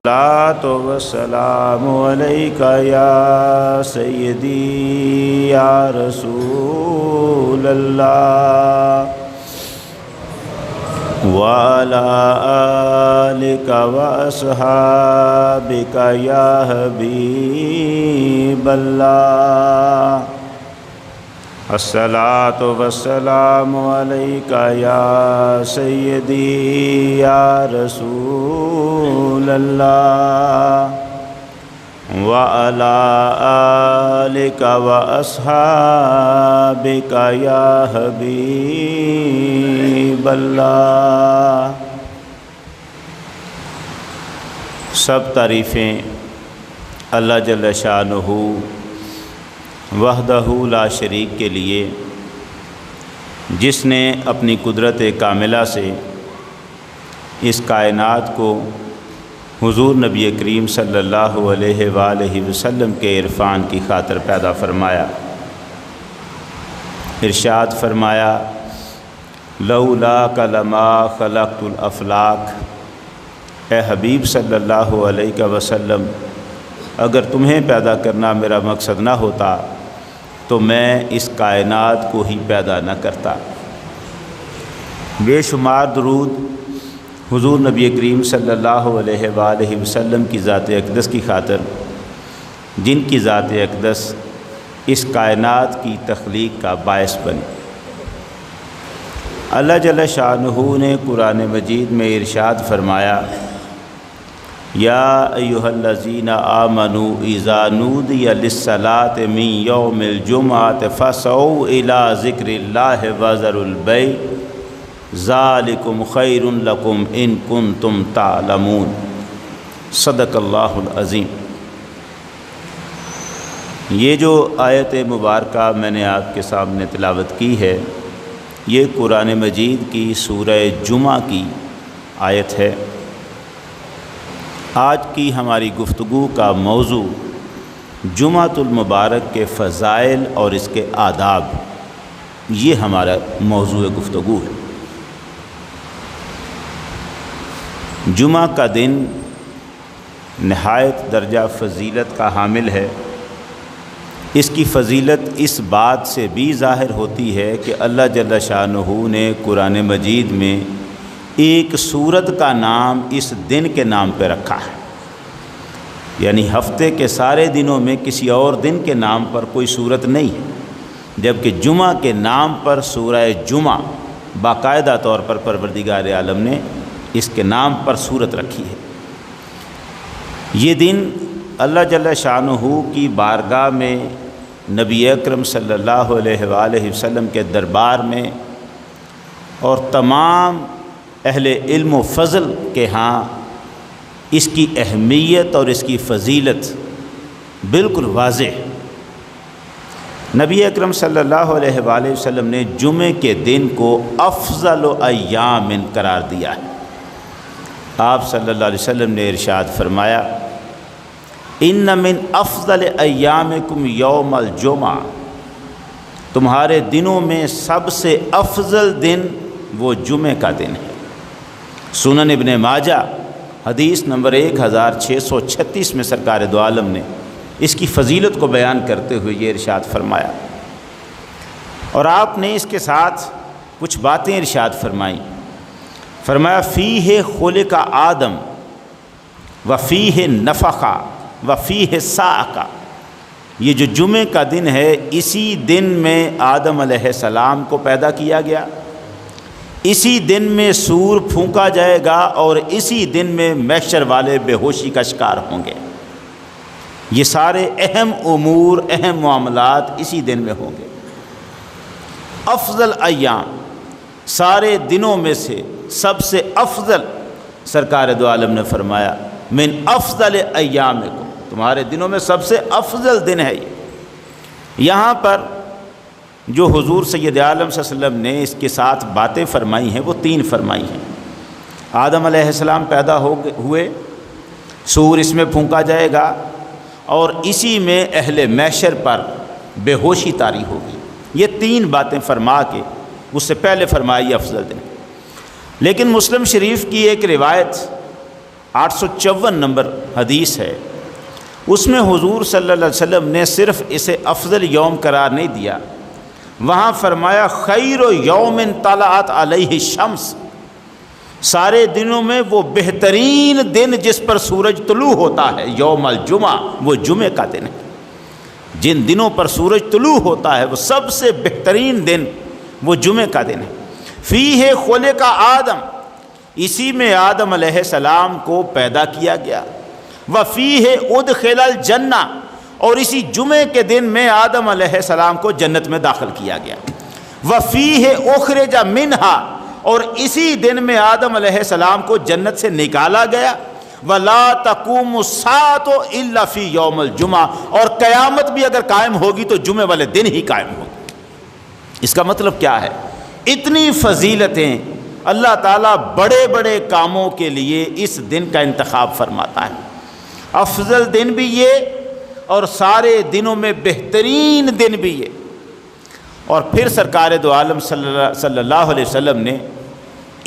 الصلاۃ والسلام علیک یا سیدی یا رسول اللہ وعلی آلک واصحابک یا حبیب اللہ الصلاۃ والسلام علیک یا سیدی یا رسول اللہ وعلی آلک واصحابک یا حبیب اللہ۔ سب تعریفیں اللہ جل شانہ وحدہ لا شریک کے لیے، جس نے اپنی قدرت کاملہ سے اس کائنات کو حضور نبی کریم صلی اللہ علیہ وآلہ وسلم کے عرفان کی خاطر پیدا فرمایا۔ ارشاد فرمایا لولاک لما خلقت الافلاک، اے حبیب صلی اللہ علیہ وسلم، اگر تمہیں پیدا کرنا میرا مقصد نہ ہوتا تو میں اس کائنات کو ہی پیدا نہ کرتا۔ بے شمار درود حضور نبی کریم صلی اللہ علیہ وآلہ وسلم کی ذات اقدس کی خاطر، جن کی ذات اقدس اس کائنات کی تخلیق کا باعث بنی۔ اللہ جل شانہ نے قرآن مجید میں ارشاد فرمایا یا ایھا الذین آمنوا اذا نودی للصلاۃ من یوم الجمعۃ فاسعوا الی ذکر اللہ وذروا البیع ذالکم خیر لکم ان کنتم تعلمون۔ صدق اللہ العظیم۔ یہ جو آیت مبارکہ میں نے آپ کے سامنے تلاوت کی ہے، یہ قرآن مجید کی سورہ جمعہ کی آیت ہے۔ آج کی ہماری گفتگو کا موضوع جمعۃ المبارک کے فضائل اور اس کے آداب، یہ ہمارا موضوع گفتگو ہے۔ جمعہ کا دن نہایت درجہ فضیلت کا حامل ہے۔ اس کی فضیلت اس بات سے بھی ظاہر ہوتی ہے کہ اللہ جل شانہ نے قرآن مجید میں ایک سورت کا نام اس دن کے نام پہ رکھا ہے، یعنی ہفتے کے سارے دنوں میں کسی اور دن کے نام پر کوئی سورت نہیں ہے، جبکہ جمعہ کے نام پر سورہ جمعہ باقاعدہ طور پر پروردگار عالم نے اس کے نام پر سورت رکھی ہے۔ یہ دن اللہ جل شانہ کی بارگاہ میں نبی اکرم صلی اللہ علیہ وآلہ وسلم کے دربار میں اور تمام اہل علم و فضل کے ہاں اس کی اہمیت اور اس کی فضیلت بالکل واضح ہے۔ نبی اکرم صلی اللہ علیہ وآلہ وسلم نے جمعے کے دن کو افضل ایام قرار دیا ہے۔ آپ صلی اللہ علیہ وسلم نے ارشاد فرمایا ان من افضل ایامکم یوم الجمعہ، تمہارے دنوں میں سب سے افضل دن وہ جمعے کا دن ہے۔ سنن ابن ماجہ حدیث نمبر 1636 میں سرکار دو عالم نے اس کی فضیلت کو بیان کرتے ہوئے یہ ارشاد فرمایا، اور آپ نے اس کے ساتھ کچھ باتیں ارشاد فرمائیں۔ فرمایا فیہ خلق آدم وفیہ نفخ وفیہ صعق، یہ جو جمعے کا دن ہے اسی دن میں آدم علیہ السلام کو پیدا کیا گیا، اسی دن میں سور پھونکا جائے گا اور اسی دن میں محشر والے بے ہوشی کا شکار ہوں گے۔ یہ سارے اہم امور، اہم معاملات اسی دن میں ہوں گے۔ افضل ایام، سارے دنوں میں سے سب سے افضل، سرکار دو عالم نے فرمایا من افضل ایامکم، تمہارے دنوں میں سب سے افضل دن ہے یہ۔ یہاں پر جو حضور سید عالم صلی اللہ علیہ وسلم نے اس کے ساتھ باتیں فرمائی ہیں وہ 3 فرمائی ہیں۔ آدم علیہ السلام پیدا ہوئے، سور اس میں پھونکا جائے گا اور اسی میں اہل محشر پر بے ہوشی طاری ہوگی۔ یہ 3 باتیں فرما کے اس سے پہلے فرمائی افضل دن۔ لیکن مسلم شریف کی ایک روایت 854 نمبر حدیث ہے، اس میں حضور صلی اللہ علیہ وسلم نے صرف اسے افضل یوم قرار نہیں دیا، وہاں فرمایا خیر یوم طلعت علیہ الشمس، سارے دنوں میں وہ بہترین دن جس پر سورج طلوع ہوتا ہے یوم الجمعہ، وہ جمعہ کا دن ہے۔ جن دنوں پر سورج طلوع ہوتا ہے وہ سب سے بہترین دن وہ جمعہ کا دن ہے۔ فیہ خلق آدم، اسی میں آدم علیہ السلام کو پیدا کیا گیا۔ وفیہ ادخل الجنہ، اور اسی جمعے کے دن میں آدم علیہ السلام کو جنت میں داخل کیا گیا۔ وفیہ اخرج منہا، اور اسی دن میں آدم علیہ السلام کو جنت سے نکالا گیا۔ ولا تقوم الساعة الا فی یوم الجمعہ، اور قیامت بھی اگر قائم ہوگی تو جمعے والے دن ہی قائم ہوگی۔ اس کا مطلب کیا ہے؟ اتنی فضیلتیں اللہ تعالیٰ بڑے بڑے کاموں کے لیے اس دن کا انتخاب فرماتا ہے۔ افضل دن بھی یہ اور سارے دنوں میں بہترین دن بھی یہ۔ اور پھر سرکار دو عالم صلی اللہ علیہ وسلم نے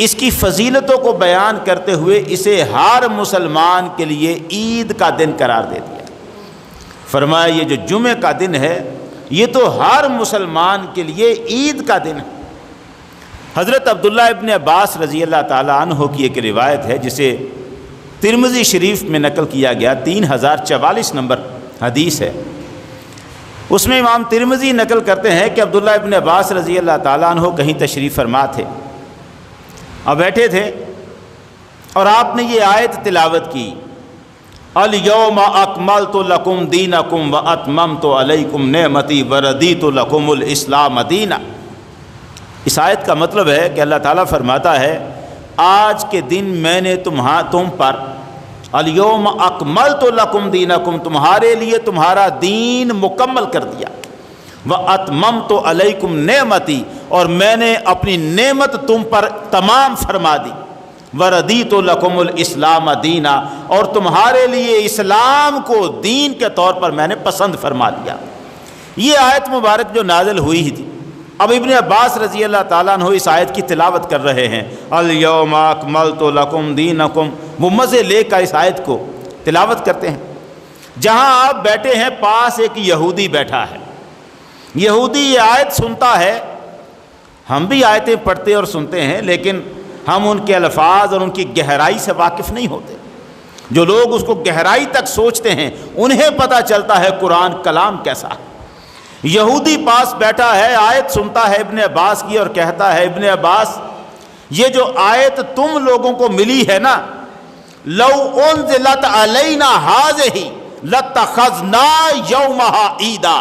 اس کی فضیلتوں کو بیان کرتے ہوئے اسے ہر مسلمان کے لیے عید کا دن قرار دے دیا۔ فرمایا یہ جو جمعہ کا دن ہے یہ تو ہر مسلمان کے لیے عید کا دن ہے۔ حضرت عبداللہ ابن عباس رضی اللہ تعالیٰ عنہ کی ایک روایت ہے جسے ترمذی شریف میں نقل کیا گیا، 3044 نمبر حدیث ہے۔ اس میں امام ترمذی نقل کرتے ہیں کہ عبداللہ ابن عباس رضی اللہ تعالیٰ عنہ کہیں تشریف فرما تھے اور بیٹھے تھے، اور آپ نے یہ آیت تلاوت کی، الیوم اکملت لکم دینکم واتممت علیکم نعمتی وردیت لکم الاسلام دینا۔ اس آیت کا مطلب ہے کہ اللہ تعالیٰ فرماتا ہے آج کے دن میں نے تم پر الیوم اکملت لکم دینکم، تمہارے لیے تمہارا دین مکمل کر دیا، واتممت علیکم نعمتی، اور میں نے اپنی نعمت تم پر تمام فرما دی، وردیت لکم الاسلام دینا، اور تمہارے لیے اسلام کو دین کے طور پر میں نے پسند فرما لیا۔ یہ آیت مبارک جو نازل ہوئی تھی، اب ابن عباس رضی اللہ تعالیٰ عنہ اس آیت کی تلاوت کر رہے ہیں، الیوم اکملت لکم دینکم، وہ مزے لے کر اس آیت کو تلاوت کرتے ہیں۔ جہاں آپ بیٹھے ہیں پاس ایک یہودی بیٹھا ہے، یہودی یہ آیت سنتا ہے، ہم بھی آیتیں پڑھتے اور سنتے ہیں لیکن ہم ان کے الفاظ اور ان کی گہرائی سے واقف نہیں ہوتے۔ جو لوگ اس کو گہرائی تک سوچتے ہیں انہیں پتہ چلتا ہے قرآن کلام کیسا ہے۔ یہودی پاس بیٹھا ہے، آیت سنتا ہے ابن عباس کی اور کہتا ہے ابن عباس یہ جو آیت تم لوگوں کو ملی ہے نا، لو انزلت علینا ھذہ لاتخذنا یومھا عیدا،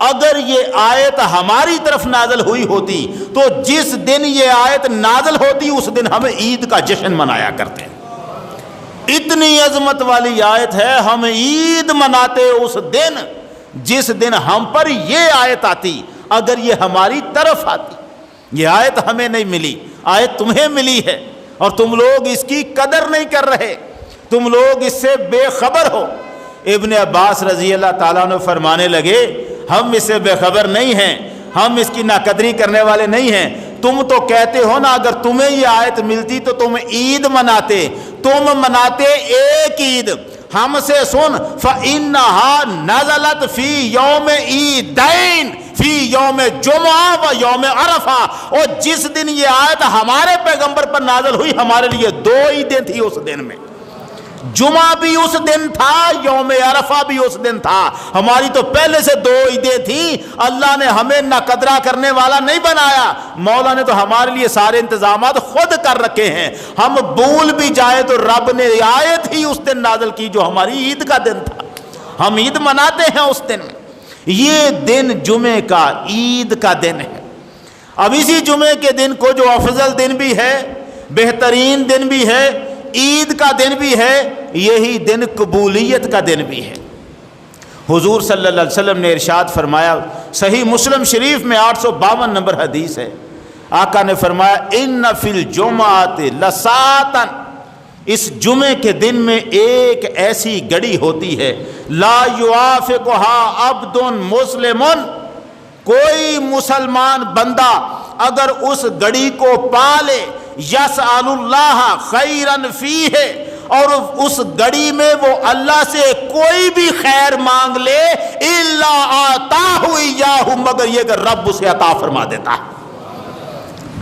اگر یہ آیت ہماری طرف نازل ہوئی ہوتی تو جس دن یہ آیت نازل ہوتی اس دن ہم عید کا جشن منایا کرتے ہیں۔ اتنی عظمت والی آیت ہے، ہم عید مناتے اس دن جس دن ہم پر یہ آیت آتی، اگر یہ ہماری طرف آتی۔ یہ آیت ہمیں نہیں ملی، آیت تمہیں ملی ہے اور تم لوگ اس کی قدر نہیں کر رہے، تم لوگ اس سے بے خبر ہو۔ ابن عباس رضی اللہ تعالیٰ عنہ فرمانے لگے ہم اس سے بے خبر نہیں ہیں، ہم اس کی ناقدری کرنے والے نہیں ہیں۔ تم تو کہتے ہو نا اگر تمہیں یہ آیت ملتی تو تم عید مناتے، تم مناتے ایک عید، ہم سے سن فَإِنَّهَا نَزَلَتْ فِي يَوْمِ عِيدَيْن فِي يَوْمِ جُمعہ و یوم عرفہ، اور جس دن یہ آیت ہمارے پیغمبر پر نازل ہوئی ہمارے لیے دو عیدیں تھی اس دن میں، جمعہ بھی اس دن تھا، یوم عرفہ بھی اس دن تھا، ہماری تو پہلے سے دو عیدیں تھیں۔ اللہ نے ہمیں ناقدرہ کرنے والا نہیں بنایا، مولا نے تو ہمارے لیے سارے انتظامات خود کر رکھے ہیں، ہم بھول بھی جائیں تو رب نے آیت ہی اس دن نازل کی جو ہماری عید کا دن تھا، ہم عید مناتے ہیں اس دن۔ یہ دن جمعے کا عید کا دن ہے۔ اب اسی جمعے کے دن کو جو افضل دن بھی ہے، بہترین دن بھی ہے، عید کا دن بھی ہے، یہی دن قبولیت کا دن بھی ہے۔ حضور صلی اللہ علیہ وسلم نے ارشاد فرمایا، صحیح مسلم شریف میں 852 نمبر حدیث ہے، آقا نے فرمایا ان فی الجمعۃ لساعۃ، اس جمعے کے دن میں ایک ایسی گھڑی ہوتی ہے، لا یوافقھا عبد مسلم، کوئی مسلمان بندہ اگر اس گھڑی کو پا لے، یسأل اللہ خیرا فیہ، اور اس گڑی میں وہ اللہ سے کوئی بھی خیر مانگ لے الا آتاہ ایاہ، مگر یہ کہ رب اسے عطا فرما دیتا ہے۔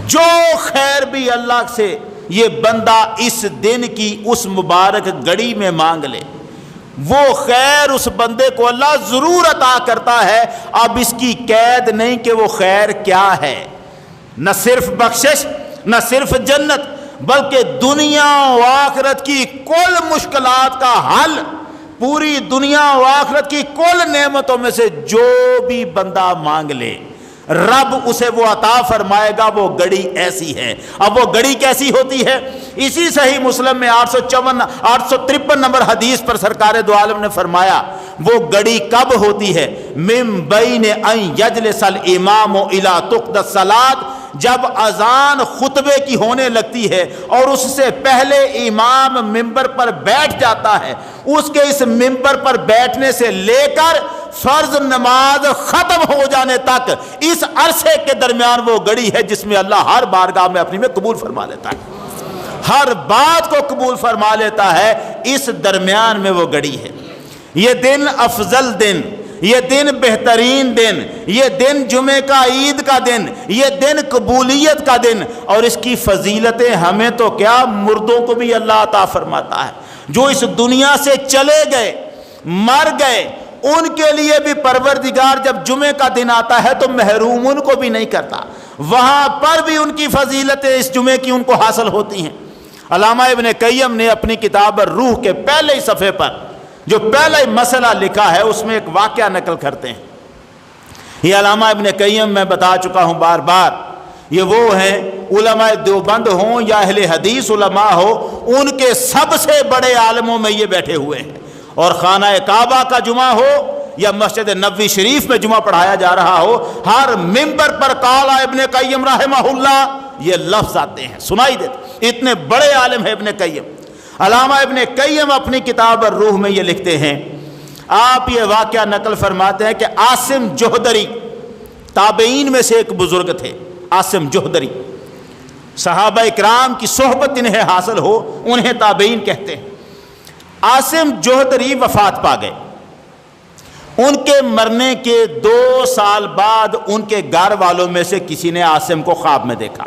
جو خیر بھی اللہ سے یہ بندہ اس دن کی اس مبارک گھڑی میں مانگ لے، وہ خیر اس بندے کو اللہ ضرور عطا کرتا ہے۔ اب اس کی قید نہیں کہ وہ خیر کیا ہے، نہ صرف بخشش، نہ صرف جنت، بلکہ دنیا و آخرت کی کل مشکلات کا حل، پوری دنیا و آخرت کی کل نعمتوں میں سے جو بھی بندہ مانگ لے رب اسے وہ عطا فرمائے گا۔ وہ گھڑی ایسی ہے۔ اب وہ گھڑی کیسی ہوتی ہے؟ اسی صحیح مسلم میں 853 نمبر حدیث پر سرکار دو عالم نے فرمایا وہ گھڑی کب ہوتی ہے؟ من بین ان یجلس الامام الی تقضی الصلاۃ، جب اذان خطبے کی ہونے لگتی ہے اور اس سے پہلے امام ممبر پر بیٹھ جاتا ہے، اس کے اس ممبر پر بیٹھنے سے لے کر فرض نماز ختم ہو جانے تک اس عرصے کے درمیان وہ گھڑی ہے جس میں اللہ ہر بارگاہ میں اپنی میں قبول فرما لیتا ہے، ہر بات کو قبول فرما لیتا ہے۔ اس درمیان میں وہ گھڑی ہے۔ یہ دن افضل دن، یہ دن بہترین دن، یہ دن جمعے کا عید کا دن، یہ دن قبولیت کا دن، اور اس کی فضیلتیں ہمیں تو کیا مردوں کو بھی اللہ عطا فرماتا ہے۔ جو اس دنیا سے چلے گئے، مر گئے، ان کے لیے بھی پروردگار جب جمعے کا دن آتا ہے تو محروم ان کو بھی نہیں کرتا، وہاں پر بھی ان کی فضیلتیں اس جمعے کی ان کو حاصل ہوتی ہیں۔ علامہ ابن قیم نے اپنی کتاب روح کے پہلے ہی صفحے پر جو پہلا ہی مسئلہ لکھا ہے اس میں ایک واقعہ نقل کرتے ہیں۔ یہ علامہ ابن قیم میں بتا چکا ہوں بار بار، یہ وہ ہیں علماء دیوبند ہوں یا اہل حدیث علماء ہو، ان کے سب سے بڑے عالموں میں یہ بیٹھے ہوئے ہیں، اور خانہ کعبہ کا جمعہ ہو یا مسجد نبوی شریف میں جمعہ پڑھایا جا رہا ہو، ہر ممبر پر قال ابن قیم رحمہ اللہ یہ لفظ آتے ہیں، سنائی دیتے، اتنے بڑے عالم ہیں ابن قیم۔ علامہ ابن قیم اپنی کتاب الروح میں یہ لکھتے ہیں، آپ یہ واقعہ نقل فرماتے ہیں کہ عاصم جوہدری تابعین میں سے ایک بزرگ تھے۔ عاصم جوہدری، صحابہ اکرام کی صحبت انہیں حاصل ہو انہیں تابعین کہتے ہیں۔ عاصم جوہدری وفات پا گئے۔ ان کے مرنے کے 2 سال بعد ان کے گھر والوں میں سے کسی نے عاصم کو خواب میں دیکھا۔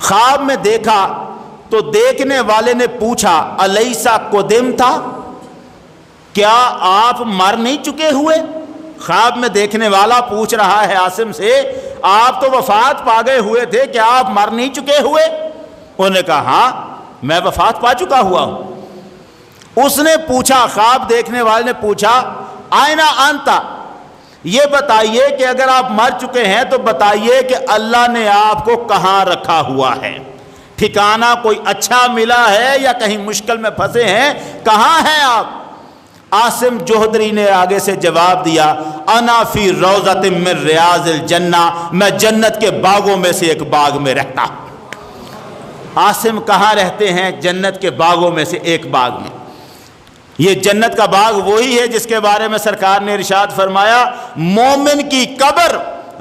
خواب میں دیکھا تو دیکھنے والے نے پوچھا الیسا قدم تھا، کیا آپ مر نہیں چکے ہوئے؟ خواب میں دیکھنے والا پوچھ رہا ہے عاصم سے آپ تو وفات پا گئے ہوئے تھے، کیا آپ مر نہیں چکے ہوئے؟ انہوں نے کہا ہاں میں وفات پا چکا ہوا ہوں۔ اس نے پوچھا، خواب دیکھنے والے نے پوچھا آئنا انتا، یہ بتائیے کہ اگر آپ مر چکے ہیں تو بتائیے کہ اللہ نے آپ کو کہاں رکھا ہوا ہے، ٹھکانہ کوئی اچھا ملا ہے یا کہیں مشکل میں پھنسے ہیں، کہاں ہیں آپ؟ عاصم جوہدری نے آگے سے جواب دیا انا فی روضۃ من ریاض الجنہ، میں جنت کے باغوں میں سے ایک باغ میں رہتا ہوں۔ عاصم کہاں رہتے ہیں؟ جنت کے باغوں میں سے ایک باغ میں۔ یہ جنت کا باغ وہی ہے جس کے بارے میں سرکار نے ارشاد فرمایا مومن کی قبر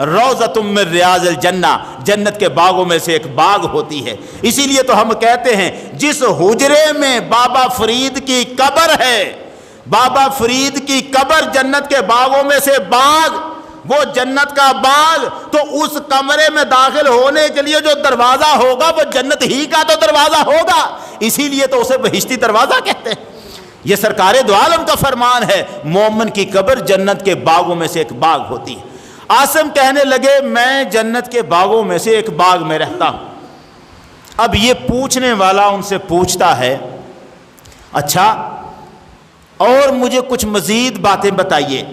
روضۃ من ریاض الجنہ، جنت کے باغوں میں سے ایک باغ ہوتی ہے۔ اسی لیے تو ہم کہتے ہیں جس حجرے میں بابا فرید کی قبر ہے، بابا فرید کی قبر جنت کے باغوں میں سے باغ، وہ جنت کا باغ، تو اس کمرے میں داخل ہونے کے لیے جو دروازہ ہوگا وہ جنت ہی کا تو دروازہ ہوگا، اسی لیے تو اسے بہشتی دروازہ کہتے ہیں۔ یہ سرکار دو عالم کا فرمان ہے، مومن کی قبر جنت کے باغوں میں سے ایک باغ ہوتی ہے۔ عاصم کہنے لگے میں جنت کے باغوں میں سے ایک باغ میں رہتا ہوں۔ اب یہ پوچھنے والا ان سے پوچھتا ہے اچھا اور مجھے کچھ مزید باتیں بتائیے،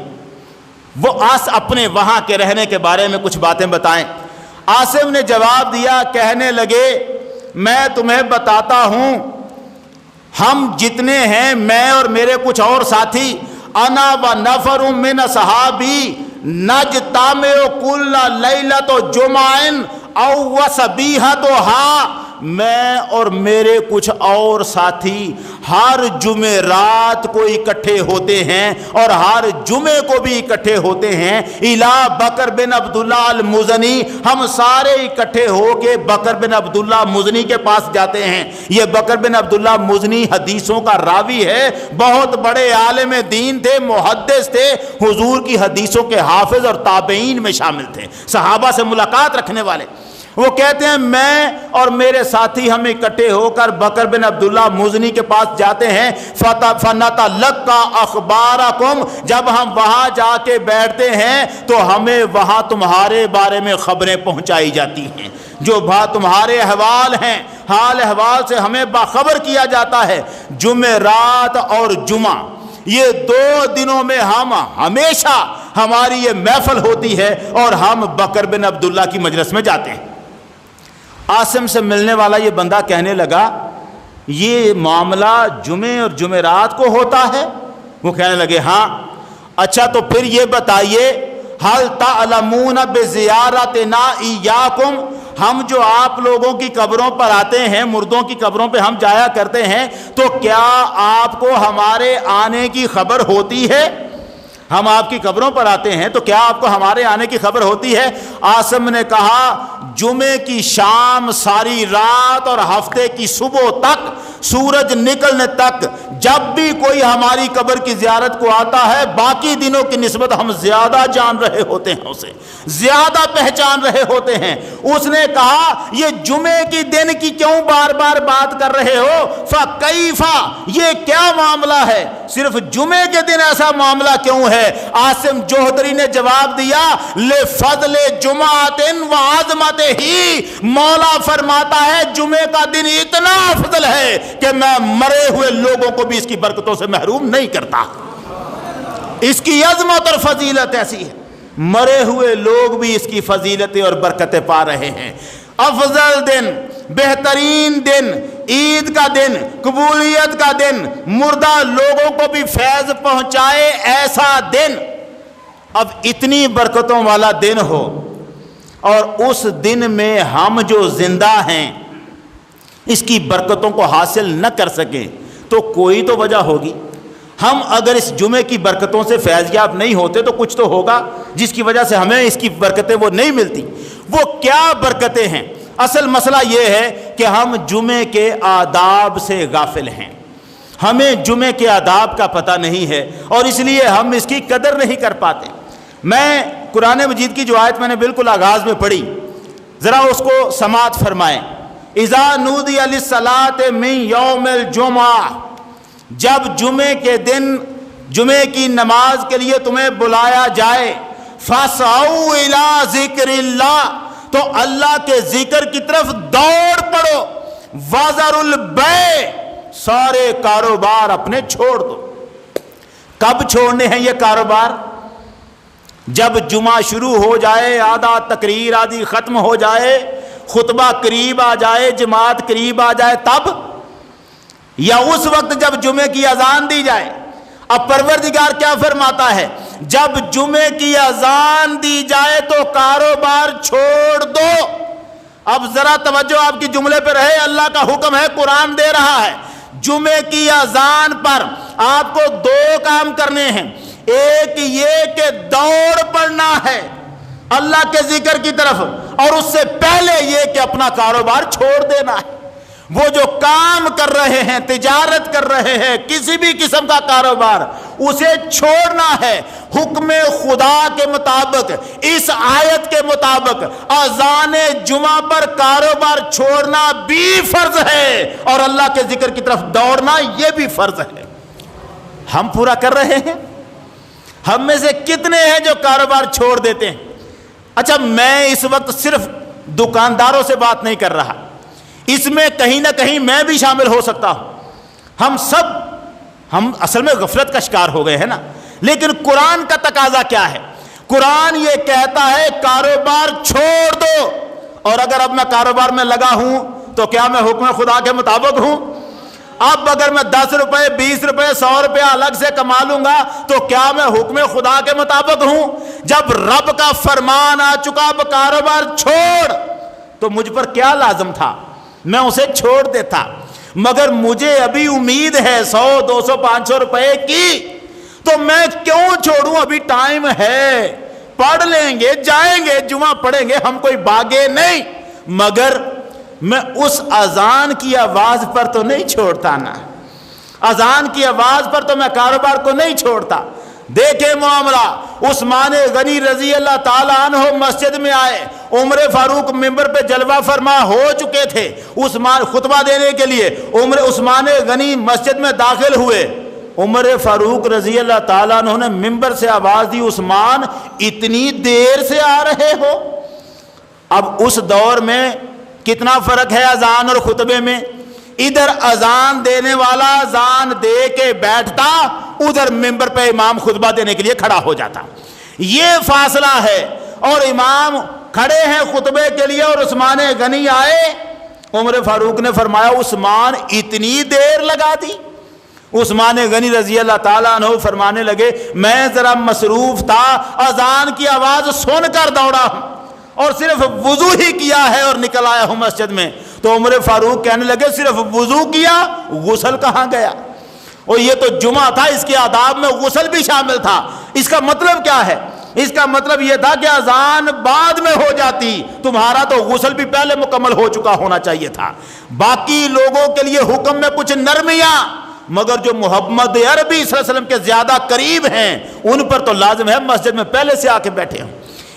وہ اپنے وہاں کے رہنے کے بارے میں کچھ باتیں بتائیں۔ عاصم نے جواب دیا، کہنے لگے میں تمہیں بتاتا ہوں، ہم جتنے ہیں میں اور میرے کچھ اور ساتھی، انا و نفر من صحابی نجتمع کل لیلۃ جمعہ او وصبیحۃھا، میں اور میرے کچھ اور ساتھی ہر جمعرات کو اکٹھے ہوتے ہیں اور ہر جمعے کو بھی اکٹھے ہوتے ہیں الا بکر بن عبداللہ المزنی، ہم سارے اکٹھے ہو کے بکر بن عبداللہ مزنی کے پاس جاتے ہیں۔ یہ بکر بن عبداللہ مزنی حدیثوں کا راوی ہے، بہت بڑے عالم دین تھے، محدث تھے، حضور کی حدیثوں کے حافظ اور تابعین میں شامل تھے، صحابہ سے ملاقات رکھنے والے۔ وہ کہتے ہیں میں اور میرے ساتھی ہم اکٹھے ہو کر بکر بن عبداللہ مزنی کے پاس جاتے ہیں، فَنَتَلَقَّى أَخْبَارَكُمْ، جب ہم وہاں جا کے بیٹھتے ہیں تو ہمیں وہاں تمہارے بارے میں خبریں پہنچائی جاتی ہیں، جو تمہارے احوال ہیں، حال احوال سے ہمیں باخبر کیا جاتا ہے۔ جمعرات اور جمعہ یہ 2 دنوں میں ہم ہمیشہ ہماری یہ محفل ہوتی ہے اور ہم بکر بن عبداللہ کی مجلس میں جاتے ہیں۔ عاصم سے ملنے والا یہ بندہ کہنے لگا یہ معاملہ جمعے اور جمعرات کو ہوتا ہے؟ وہ کہنے لگے ہاں۔ اچھا تو پھر یہ بتائیے حل تعلمون بزیارتنا ایاکم، ہم جو آپ لوگوں کی قبروں پر آتے ہیں، مردوں کی قبروں پہ ہم جایا کرتے ہیں، تو کیا آپ کو ہمارے آنے کی خبر ہوتی ہے؟ ہم آپ کی قبروں پر آتے ہیں تو کیا آپ کو ہمارے آنے کی خبر ہوتی ہے؟ عاصم نے کہا جمعے کی شام ساری رات اور ہفتے کی صبح تک، سورج نکلنے تک جب بھی کوئی ہماری قبر کی زیارت کو آتا ہے، باقی دنوں کی نسبت ہم زیادہ جان رہے ہوتے ہیں، اسے زیادہ پہچان رہے ہوتے ہیں۔ اس نے کہا یہ جمعے کی دن کی کیوں بار بار بات کر رہے ہو؟ فَكَيْفَ، یہ کیا معاملہ ہے؟ صرف جمعے کے دن ایسا معاملہ کیوں ہے؟ عاصم جوہدری نے جواب دیا لِفَضْلِ جُمَعَةٍ وَعَظْمَتِهِ، مولا فرماتا ہے جمعے کا دن اتنا افضل ہے کہ میں مرے ہوئے لوگوں کو بھی اس کی برکتوں سے محروم نہیں کرتا۔ اس کی عظمت اور فضیلت ایسی ہے، مرے ہوئے لوگ بھی اس کی فضیلتیں اور برکتیں پا رہے ہیں۔ افضل دن، بہترین دن، عید کا دن، قبولیت کا دن، مردہ لوگوں کو بھی فیض پہنچائے ایسا دن، اب اتنی برکتوں والا دن ہو اور اس دن میں ہم جو زندہ ہیں اس کی برکتوں کو حاصل نہ کر سکیں تو کوئی تو وجہ ہوگی۔ ہم اگر اس جمعے کی برکتوں سے فیض یاب نہیں ہوتے تو کچھ تو ہوگا جس کی وجہ سے ہمیں اس کی برکتیں وہ نہیں ملتی۔ وہ کیا برکتیں ہیں؟ اصل مسئلہ یہ ہے کہ ہم جمعے کے آداب سے غافل ہیں، ہمیں جمعے کے آداب کا پتہ نہیں ہے اور اس لیے ہم اس کی قدر نہیں کر پاتے۔ میں قرآن مجید کی جو آیت میں نے بالکل آغاز میں پڑھی، ذرا اس کو سماعت فرمائیں۔ اذا نودی للصلاۃ من یوم الجمعہ، جب جمعے کے دن جمعے کی نماز کے لیے تمہیں بلایا جائے، فاسعوا الی ذکر اللہ، تو اللہ کے ذکر کی طرف دوڑ پڑو، وذروا البیع، سارے کاروبار اپنے چھوڑ دو۔ کب چھوڑنے ہیں یہ کاروبار؟ جب جمعہ شروع ہو جائے، آدھا تقریر آدھی ختم ہو جائے، خطبہ قریب آ جائے، جماعت قریب آ جائے تب، یا اس وقت جب جمعے کی اذان دی جائے؟ اب پروردگار کیا فرماتا ہے؟ جب جمعے کی اذان دی جائے تو کاروبار چھوڑ دو۔ اب ذرا توجہ آپ کی جملے پہ رہے، اللہ کا حکم ہے، قرآن دے رہا ہے۔ جمعے کی اذان پر آپ کو 2 کام کرنے ہیں، ایک یہ کہ دوڑ پڑنا ہے اللہ کے ذکر کی طرف، اور اس سے پہلے یہ کہ اپنا کاروبار چھوڑ دینا ہے۔ وہ جو کام کر رہے ہیں، تجارت کر رہے ہیں، کسی بھی قسم کا کاروبار، اسے چھوڑنا ہے۔ حکم خدا کے مطابق، اس آیت کے مطابق اذان جمعہ پر کاروبار چھوڑنا بھی فرض ہے اور اللہ کے ذکر کی طرف دوڑنا یہ بھی فرض ہے۔ ہم پورا کر رہے ہیں؟ ہم میں سے کتنے ہیں جو کاروبار چھوڑ دیتے ہیں؟ اچھا، میں اس وقت صرف دکانداروں سے بات نہیں کر رہا، اس میں کہیں نہ کہیں میں بھی شامل ہو سکتا ہوں۔ ہم اصل میں غفلت کا شکار ہو گئے ہیں نا، لیکن قرآن کا تقاضا کیا ہے؟ قرآن یہ کہتا ہے کاروبار چھوڑ دو، اور اگر اب میں کاروبار میں لگا ہوں تو کیا میں حکم خدا کے مطابق ہوں؟ اب اگر میں 10 روپے 20 روپے 100 روپے الگ سے کما لوں گا تو کیا میں حکم خدا کے مطابق ہوں؟ جب رب کا فرمان آ چکا اب کاروبار چھوڑ، تو مجھ پر کیا لازم تھا؟ میں اسے چھوڑ دیتا۔ مگر مجھے ابھی امید ہے 100 200 500 روپے کی، تو میں کیوں چھوڑوں؟ ابھی ٹائم ہے، پڑھ لیں گے، جائیں گے، جمعہ پڑھیں گے، ہم کوئی باغے نہیں۔ مگر میں اس اذان کی آواز پر تو نہیں چھوڑتا نا، اذان کی آواز پر تو میں کاروبار کو نہیں چھوڑتا۔ دیکھیں معاملہ، عثمان غنی رضی اللہ تعالیٰ عنہ مسجد میں آئے، عمر فاروق ممبر پہ جلوہ فرما ہو چکے تھے عثمان خطبہ دینے کے لیے، عثمان غنی مسجد میں داخل ہوئے، عمر فاروق رضی اللہ تعالیٰ عنہ نے ممبر سے آواز دی، عثمان اتنی دیر سے آ رہے ہو؟ اب اس دور میں کتنا فرق ہے اذان اور خطبے میں، ادھر اذان دینے والا اذان دے کے بیٹھتا، ادھر ممبر پہ امام خطبہ دینے کے لیے کھڑا ہو جاتا، یہ فاصلہ ہے، اور امام کھڑے ہیں خطبے کے لیے اور عثمان غنی آئے، عمر فاروق نے فرمایا عثمان اتنی دیر لگا دی؟ عثمان غنی رضی اللہ تعالیٰ عنہ فرمانے لگے میں ذرا مصروف تھا، اذان کی آواز سن کر دوڑا ہوں اور صرف وضو ہی کیا ہے اور نکل آیا ہوں مسجد میں۔ تو عمر فاروق کہنے لگے صرف وضو کیا، غسل کہاں گیا؟ اور یہ تو جمعہ تھا، اس کے آداب میں غسل بھی شامل تھا۔ اس کا مطلب کیا ہے؟ اس کا مطلب یہ تھا کہ اذان بعد میں ہو جاتی، تمہارا تو غسل بھی پہلے مکمل ہو چکا ہونا چاہیے تھا۔ باقی لوگوں کے لیے حکم میں کچھ نرمیاں، مگر جو محمد عربی صلی اللہ علیہ وسلم کے زیادہ قریب ہیں ان پر تو لازم ہے مسجد میں پہلے سے آ کے بیٹھے ہوں۔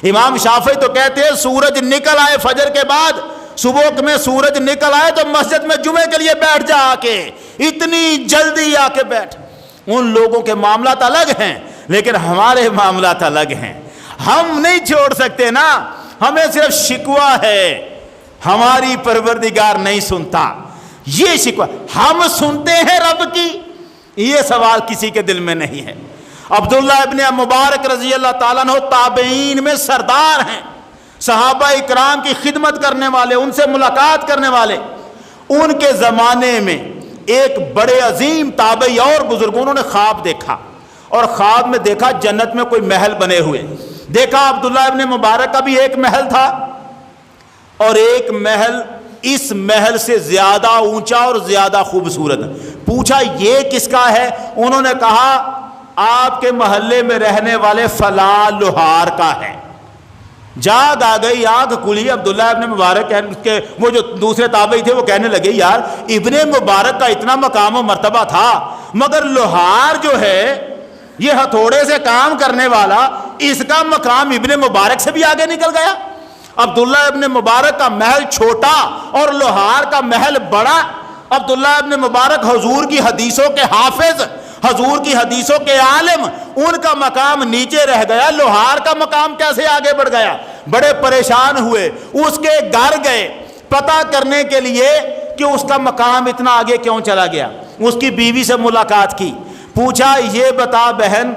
امام شافعی تو کہتے ہیں سورج نکل آئے فجر کے بعد، صبح میں سورج نکل آئے تو مسجد میں جمعے کے لیے بیٹھ جا آ کے، اتنی جلدی آ کے بیٹھ۔ ان لوگوں کے معاملات الگ ہیں لیکن ہمارے معاملات الگ ہیں، ہم نہیں چھوڑ سکتے نا، ہمیں صرف شکوہ ہے ہماری پروردگار نہیں سنتا، یہ شکوہ۔ ہم سنتے ہیں رب کی، یہ سوال کسی کے دل میں نہیں ہے۔ عبداللہ ابن مبارک رضی اللہ تعالیٰ عنہ تابعین میں سردار ہیں، صحابہ اکرام کی خدمت کرنے والے، ان سے ملاقات کرنے والے۔ ان کے زمانے میں ایک بڑے عظیم تابعی اور بزرگوں نے خواب دیکھا، اور خواب میں دیکھا جنت میں کوئی محل بنے ہوئے۔ دیکھا عبداللہ ابن مبارک کا بھی ایک محل تھا، اور ایک محل اس محل سے زیادہ اونچا اور زیادہ خوبصورت۔ پوچھا یہ کس کا ہے؟ انہوں نے کہا آپ کے محلے میں رہنے والے فلاں لوہار کا ہے۔ جاگ آ گئی، آنکھ کھلی، عبداللہ ابن مبارک کے وہ جو دوسرے تابعی تھے وہ کہنے لگے یار ابن مبارک کا اتنا مقام و مرتبہ تھا، مگر لوہار جو ہے یہ ہتھوڑے سے کام کرنے والا، اس کا مقام ابن مبارک سے بھی آگے نکل گیا۔ عبداللہ ابن مبارک کا محل چھوٹا اور لوہار کا محل بڑا۔ عبداللہ ابن مبارک حضور کی حدیثوں کے حافظ، حضور کی حدیثوں کے عالم، ان کا مقام نیچے رہ گیا، لوہار کا مقام کیسے آگے بڑھ گیا؟ بڑے پریشان ہوئے، اس کے گھر گئے پتہ کرنے کے لیے کہ اس کا مقام اتنا آگے کیوں چلا گیا۔ اس کی بیوی سے ملاقات کی، پوچھا یہ بتا بہن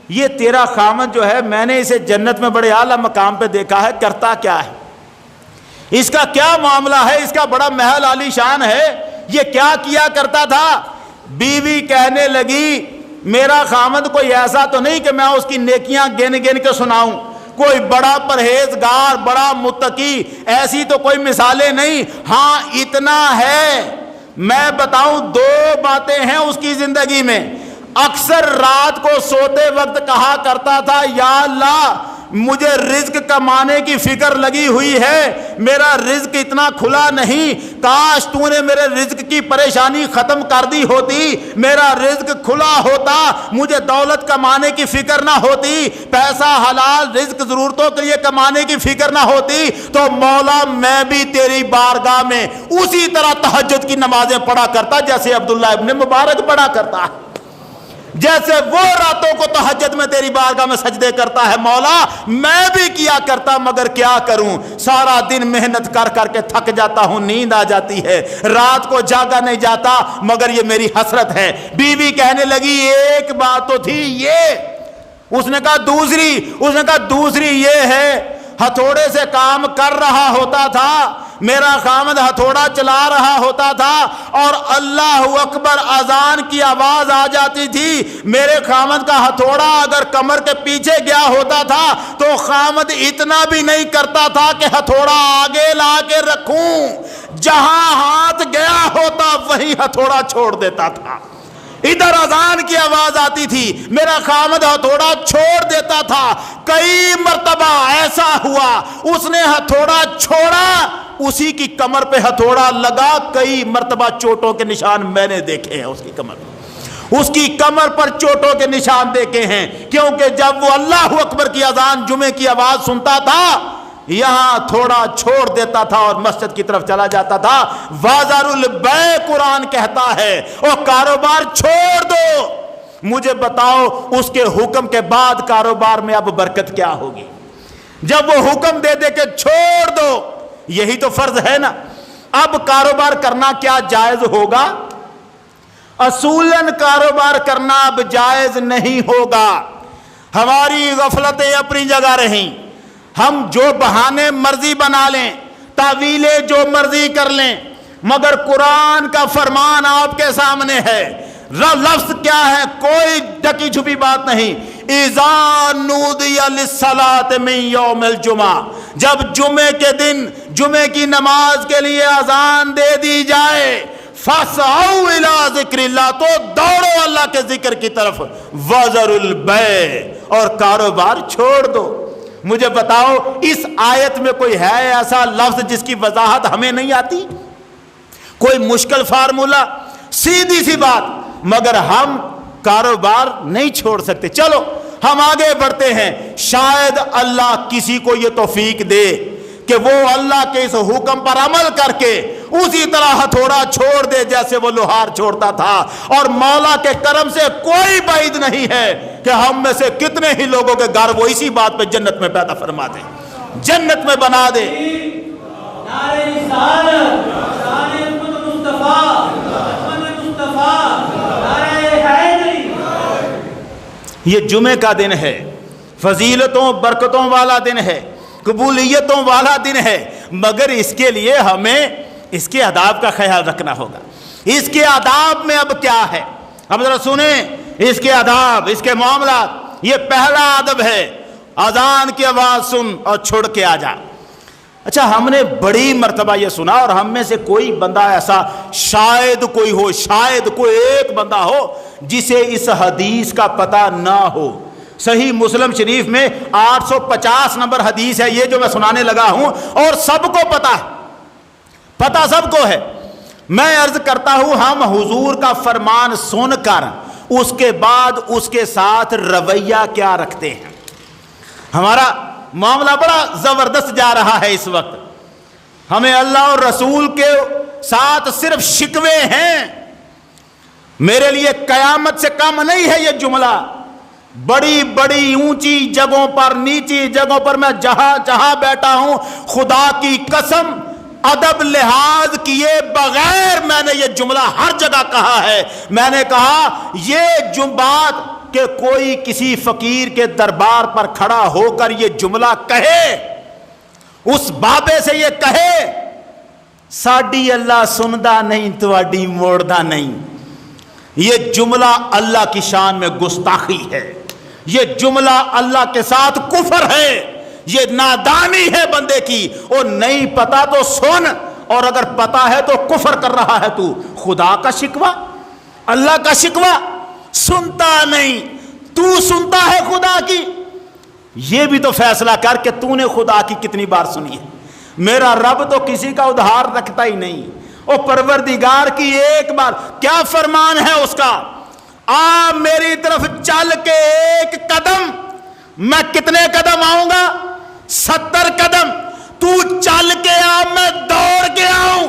یہ تیرا خامد جو ہے میں نے اسے جنت میں بڑے اعلیٰ مقام پہ دیکھا ہے، کرتا کیا ہے؟ اس کا کیا معاملہ ہے؟ اس کا بڑا محل عالی شان ہے، یہ کیا کیا کرتا تھا؟ بیوی کہنے لگی میرا خامد کوئی ایسا تو نہیں کہ میں اس کی نیکیاں گن گن کے سناؤں، کوئی بڑا پرہیزگار، بڑا متقی، ایسی تو کوئی مثالیں نہیں، ہاں اتنا ہے میں بتاؤں، دو باتیں ہیں اس کی زندگی میں۔ اکثر رات کو سوتے وقت کہا کرتا تھا یا اللہ مجھے رزق کمانے کی فکر لگی ہوئی ہے، میرا رزق اتنا کھلا نہیں، کاش تو نے میرے رزق کی پریشانی ختم کر دی ہوتی، میرا رزق کھلا ہوتا، مجھے دولت کمانے کی فکر نہ ہوتی، پیسہ حلال رزق ضرورتوں کے لیے کمانے کی فکر نہ ہوتی، تو مولا میں بھی تیری بارگاہ میں اسی طرح تہجد کی نمازیں پڑھا کرتا جیسے عبداللہ ابن مبارک پڑھا کرتا ہے، جیسے وہ راتوں کو تہجد میں تیری بارگاہ میں سجدے کرتا ہے، مولا میں بھی کیا کرتا، مگر کیا کروں، سارا دن محنت کر کر کے تھک جاتا ہوں، نیند آ جاتی ہے، رات کو جاگا نہیں جاتا، مگر یہ میری حسرت ہے۔ بیوی کہنے لگی ایک بات تو تھی یہ، اس نے کہا دوسری یہ ہے ہتھوڑے سے کام کر رہا ہوتا تھا، میرا خامد ہتھوڑا چلا رہا ہوتا تھا اور اللہ اکبر اذان کی آواز آ جاتی تھی، میرے خامد کا ہتھوڑا اگر کمر کے پیچھے گیا ہوتا تھا تو خامد اتنا بھی نہیں کرتا تھا کہ ہتھوڑا آگے لا کے رکھوں، جہاں ہاتھ گیا ہوتا وہیں ہتھوڑا چھوڑ دیتا تھا. ادھر اذان کی آواز آتی تھی, میرا خامد ہتھوڑا چھوڑ دیتا تھا. کئی مرتبہ ایسا ہوا اس نے ہتھوڑا چھوڑا, اسی کی کمر پہ ہتھوڑا لگا. کئی مرتبہ چوٹوں کے نشان میں نے دیکھے ہیں اس کی کمر پر, اس کی کمر پر چوٹوں کے نشان دیکھے ہیں. کیونکہ جب وہ اللہ اکبر کی اذان جمعے کی آواز سنتا تھا یہاں تھوڑا چھوڑ دیتا تھا اور مسجد کی طرف چلا جاتا تھا. وَذَرُ الْبَيْعَ قرآن کہتا ہے اور کاروبار چھوڑ دو. مجھے بتاؤ اس کے حکم کے بعد کاروبار میں اب برکت کیا ہوگی؟ جب وہ حکم دے دے کہ چھوڑ دو, یہی تو فرض ہے نا. اب کاروبار کرنا کیا جائز ہوگا؟ اصولاً کاروبار کرنا اب جائز نہیں ہوگا. ہماری غفلتیں اپنی جگہ رہیں, ہم جو بہانے مرضی بنا لیں, تعویلیں جو مرضی کر لیں, مگر قرآن کا فرمان آپ کے سامنے ہے. لفظ کیا ہے؟ کوئی ڈکی چھپی بات نہیں. اذا نودی للصلاۃ من یوم الجمعہ, جب جمعے کے دن جمعے کی نماز کے لیے اذان دے دی جائے, فاسعوا الی ذکر اللہ, تو دوڑو اللہ کے ذکر کی طرف. وذروا البیع, اور کاروبار چھوڑ دو. مجھے بتاؤ اس آیت میں کوئی ہے ایسا لفظ جس کی وضاحت ہمیں نہیں آتی؟ کوئی مشکل فارمولہ؟ سیدھی سی بات. مگر ہم کاروبار نہیں چھوڑ سکتے. چلو ہم آگے بڑھتے ہیں. شاید اللہ کسی کو یہ توفیق دے کہ وہ اللہ کے اس حکم پر عمل کر کے اسی طرح ہتھوڑا چھوڑ دے جیسے وہ لوہار چھوڑتا تھا. اور مولا کے کرم سے کوئی بعید نہیں ہے کہ ہم میں سے کتنے ہی لوگوں کے گھر وہ اسی بات پہ جنت میں پیدا فرما دے, جنت میں بنا دے. یہ جمعے کا دن ہے, فضیلتوں برکتوں والا دن ہے, قبولیتوں والا دن ہے, مگر اس کے لیے ہمیں اس کے آداب کا خیال رکھنا ہوگا. اس کے آداب میں اب کیا ہے؟ اب ذرا سنیں اس کے آداب, اس کے معاملات. یہ پہلا ادب ہے, اذان کی آواز سن اور چھوڑ کے آ جا. اچھا, ہم نے بڑی مرتبہ یہ سنا, اور ہم میں سے کوئی بندہ ایسا شاید کوئی ہو, شاید کوئی ایک بندہ ہو جسے اس حدیث کا پتہ نہ ہو. صحیح مسلم شریف میں 850 نمبر حدیث ہے یہ جو میں سنانے لگا ہوں, اور سب کو پتہ ہے, پتہ سب کو ہے. میں عرض کرتا ہوں ہم حضور کا فرمان سن کر اس کے بعد اس کے ساتھ رویہ کیا رکھتے ہیں. ہمارا معاملہ بڑا زبردست جا رہا ہے اس وقت. ہمیں اللہ اور رسول کے ساتھ صرف شکوے ہیں. میرے لیے قیامت سے کم نہیں ہے یہ جملہ. بڑی بڑی اونچی جگہوں پر, نیچی جگہوں پر میں جہاں جہاں بیٹھا ہوں, خدا کی قسم ادب لحاظ کیے بغیر میں نے یہ جملہ ہر جگہ کہا ہے. میں نے کہا یہ بات کہ کوئی کسی فقیر کے دربار پر کھڑا ہو کر یہ جملہ کہے, اس بابے سے یہ کہے ساڈی اللہ سندا نہیں تواڈی موڑدا نہیں, یہ جملہ اللہ کی شان میں گستاخی ہے. یہ جملہ اللہ کے ساتھ کفر ہے, یہ نادانی ہے بندے کی. اور نہیں پتا تو سن, اور اگر پتا ہے تو کفر کر رہا ہے تو. خدا کا شکوہ, اللہ کا شکوہ, سنتا نہیں, تو سنتا ہے خدا کی. یہ بھی تو فیصلہ کر کہ تو نے خدا کی کتنی بار سنی ہے. میرا رب تو کسی کا ادھار رکھتا ہی نہیں. اور پروردگار کی ایک بار, کیا فرمان ہے اس کا؟ آ میری طرف چل کے ایک قدم, میں کتنے قدم آؤں گا؟ 70 قدم. تو چل کے آ, میں دوڑ کے آؤں.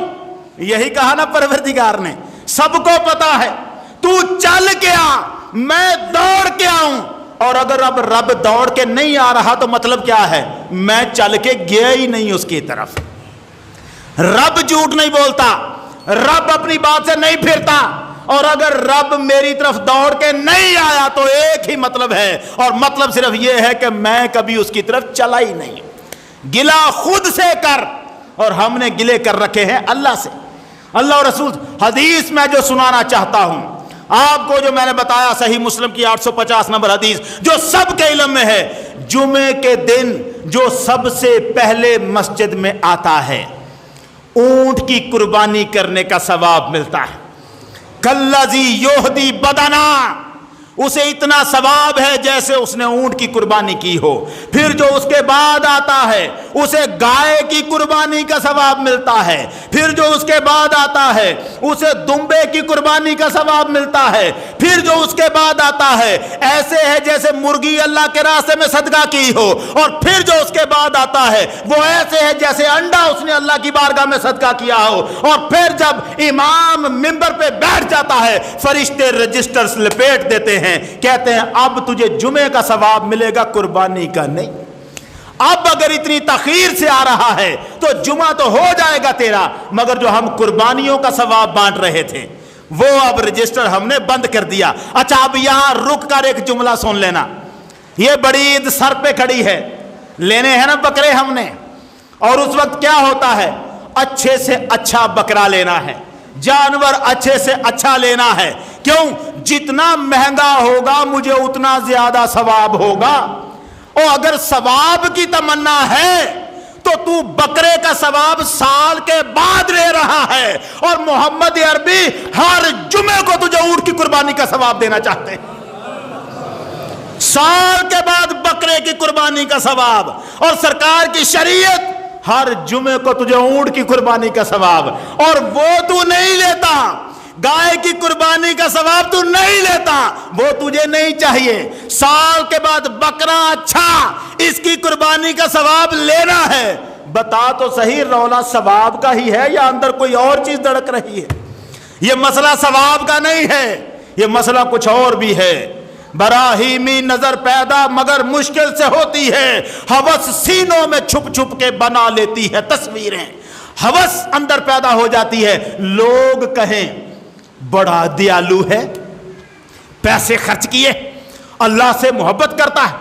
یہی کہا نا پروردگار نے, سب کو پتا ہے. تو چل کے آ, میں دوڑ کے آؤں. اور اگر اب رب دوڑ کے نہیں آ رہا تو مطلب کیا ہے؟ میں چل کے گیا ہی نہیں اس کی طرف. رب جھوٹ نہیں بولتا, رب اپنی بات سے نہیں پھرتا. اور اگر رب میری طرف دوڑ کے نہیں آیا تو ایک ہی مطلب ہے, اور مطلب صرف یہ ہے کہ میں کبھی اس کی طرف چلا ہی نہیں. گلا خود سے کر, اور ہم نے گلے کر رکھے ہیں اللہ سے. اللہ اور رسول. حدیث میں جو سنانا چاہتا ہوں آپ کو, جو میں نے بتایا صحیح مسلم کی 850 نمبر حدیث جو سب کے علم میں ہے, جمعے کے دن جو سب سے پہلے مسجد میں آتا ہے اونٹ کی قربانی کرنے کا ثواب ملتا ہے. کلذی یہدی بدنا، اسے اتنا ثواب ہے جیسے اس نے اونٹ کی قربانی کی ہو. پھر جو اس کے بعد آتا ہے اسے گائے کی قربانی کا ثواب ملتا ہے. پھر جو اس کے بعد آتا ہے اسے دمبے کی قربانی کا ثواب ملتا ہے. پھر جو اس کے بعد آتا ہے ایسے ہے جیسے مرغی اللہ کے راستے میں صدقہ کی ہو. اور پھر جو اس کے بعد آتا ہے وہ ایسے ہے جیسے انڈا اس نے اللہ کی بارگاہ میں صدقہ کیا ہو. اور پھر جب امام منبر پہ بیٹھ جاتا ہے فرشتے رجسٹرز لپیٹ دیتے ہیں، کہتے ہیں اب تجھے جمعے کا ثواب ملے گا، قربانی کا نہیں. اب اگر اتنی تاخیر سے آ رہا ہے تو جمعہ تو ہو جائے گا تیرا، مگر جو ہم قربانیوں کا ثواب بانٹ رہے تھے وہ اب رجسٹر ہم نے بند کر دیا. اچھا اب یہاں رک کر ایک جملہ سن لینا. یہ بڑی عید سر پہ کھڑی ہے، لینے ہیں نا بکرے ہم نے، اور اس وقت کیا ہوتا ہے اچھے سے اچھا بکرا لینا ہے، جانور اچھے سے اچھا لینا ہے. کیوں؟ جتنا مہنگا ہوگا مجھے اتنا زیادہ ثواب ہوگا. اور اگر ثواب کی تمنا ہے تو بکرے کا ثواب سال کے بعد لے رہا ہے، اور محمد عربی ہر جمعے کو تجھے اونٹ کی قربانی کا ثواب دینا چاہتے ہیں. سال کے بعد بکرے کی قربانی کا ثواب، اور سرکار کی شریعت ہر جمعے کو تجھے اونٹ کی قربانی کا ثواب. اور وہ تو نہیں لیتا، گائے کی قربانی کا ثواب تو نہیں لیتا، وہ تجھے نہیں چاہیے. سال کے بعد بکرا اچھا، اس کی قربانی کا ثواب لینا ہے. بتا تو صحیح، رولا ثواب کا ہی ہے یا اندر کوئی اور چیز دڑک رہی ہے؟ یہ مسئلہ ثواب کا نہیں ہے، یہ مسئلہ کچھ اور بھی ہے. براہیمی نظر پیدا مگر مشکل سے ہوتی ہے، ہوس سینوں میں چھپ چھپ کے بنا لیتی ہے تصویریں. ہوس اندر پیدا ہو جاتی ہے، لوگ کہیں بڑا دیالو ہے، پیسے خرچ کیے، اللہ سے محبت کرتا ہے،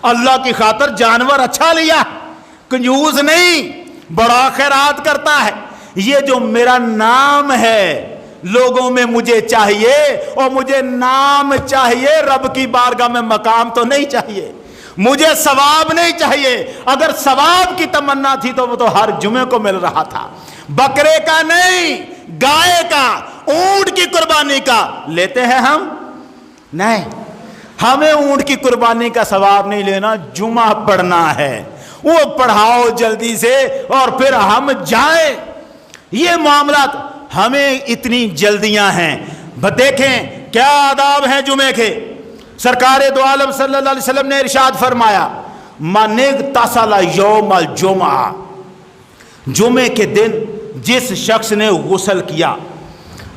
اللہ کی خاطر جانور اچھا لیا، کنجوس نہیں، بڑا خیرات کرتا ہے. یہ جو میرا نام ہے لوگوں میں مجھے چاہیے، اور مجھے نام چاہیے، رب کی بارگاہ میں مقام تو نہیں چاہیے، مجھے ثواب نہیں چاہیے. اگر ثواب کی تمنا تھی تو وہ تو ہر جمعے کو مل رہا تھا. بکرے کا نہیں، گائے کا، اونٹ کی قربانی کا لیتے ہیں ہم نہیں. ہمیں اونٹ کی قربانی کا ثواب نہیں لینا، جمعہ پڑھنا ہے. وہ پڑھاؤ جلدی سے اور پھر ہم جائیں. یہ معاملات ہمیں اتنی جلدیاں ہیں. دیکھیں کیا آداب ہیں جمعے کے. سرکار دو عالم صلی اللہ علیہ وسلم نے ارشاد فرمایا من اغتسل یوم الجمعہ، جمعے کے دن جس شخص نے غسل کیا.